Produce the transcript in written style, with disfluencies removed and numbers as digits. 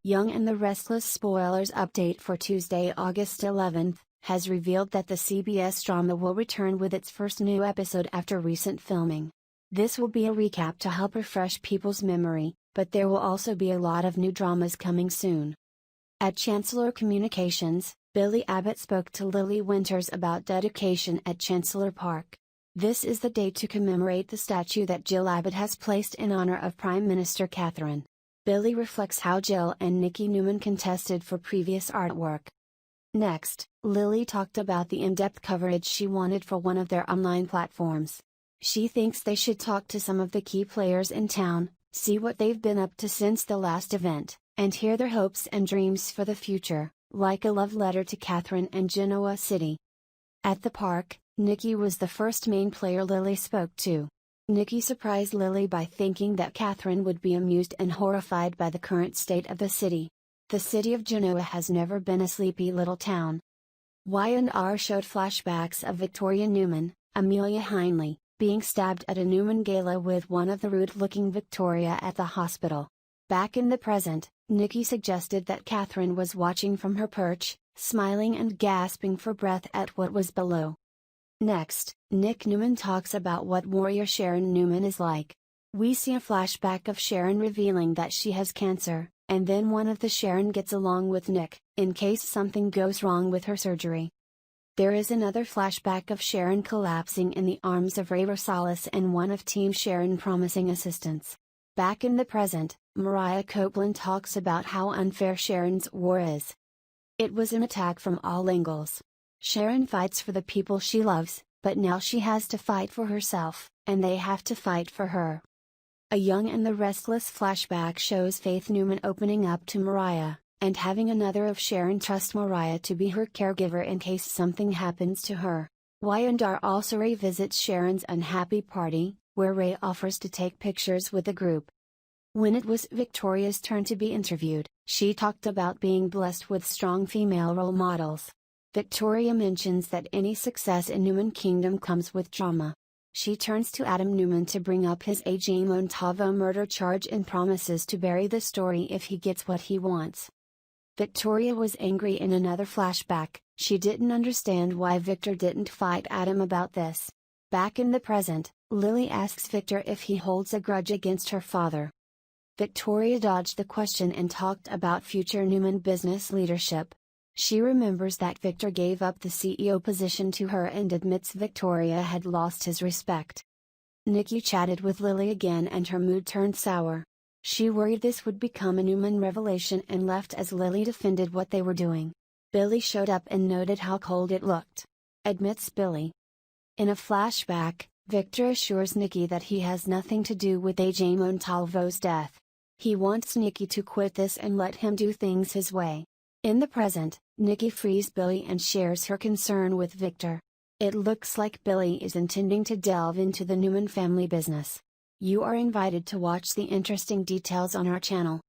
Young and the Restless spoilers update for Tuesday, August 11th, has revealed that the CBS drama will return with its first new episode after recent filming. This will be a recap to help refresh people's memory, but there will also be a lot of new dramas coming soon. At Chancellor Communications, Billy Abbott spoke to Lily Winters about dedication at Chancellor Park. This is the day to commemorate the statue that Jill Abbott has placed in honor of Prime Minister Katherine. Billy reflects how Jill and Nikki Newman contested for previous artwork. Next, Lily talked about the in-depth coverage she wanted for one of their online platforms. She thinks they should talk to some of the key players in town, see what they've been up to since the last event, and hear their hopes and dreams for the future, like a love letter to Katherine and Genoa City. At the park, Nikki was the first main player Lily spoke to. Nikki surprised Lily by thinking that Katherine would be amused and horrified by the current state of the city. The city of Genoa has never been a sleepy little town. Y&R showed flashbacks of Victoria Newman, Amelia Heinley, being stabbed at a Newman gala with one of the rude-looking Victoria at the hospital. Back in the present, Nikki suggested that Katherine was watching from her perch, smiling and gasping for breath at what was below. Next, Nick Newman talks about what warrior Sharon Newman is like. We see a flashback of Sharon revealing that she has cancer, and then one of the Sharon gets along with Nick, in case something goes wrong with her surgery. There is another flashback of Sharon collapsing in the arms of Ray Rosales and one of Team Sharon promising assistance. Back in the present, Mariah Copeland talks about how unfair Sharon's war is. It was an attack from all angles. Sharon fights for the people she loves, but now she has to fight for herself, and they have to fight for her. A Young and the Restless flashback shows Faith Newman opening up to Mariah, and having another of Sharon trust Mariah to be her caregiver in case something happens to her. Y&R also revisits Sharon's unhappy party, where Ray offers to take pictures with the group. When it was Victoria's turn to be interviewed, she talked about being blessed with strong female role models. Victoria mentions that any success in Newman Kingdom comes with drama. She turns to Adam Newman to bring up his A.J. Montalvo murder charge and promises to bury the story if he gets what he wants. Victoria was angry in another flashback. She didn't understand why Victor didn't fight Adam about this. Back in the present, Lily asks Victor if he holds a grudge against her father. Victoria dodged the question and talked about future Newman business leadership. She remembers that Victor gave up the CEO position to her and admits Victoria had lost his respect. Nikki chatted with Lily again and her mood turned sour. She worried this would become a Newman revelation and left as Lily defended what they were doing. Billy showed up and noted how cold it looked. Admits Billy. In a flashback, Victor assures Nikki that he has nothing to do with A.J. Montalvo's death. He wants Nikki to quit this and let him do things his way. In the present, Nikki frees Billy and shares her concern with Victor. It looks like Billy is intending to delve into the Newman family business. You are invited to watch the interesting details on our channel.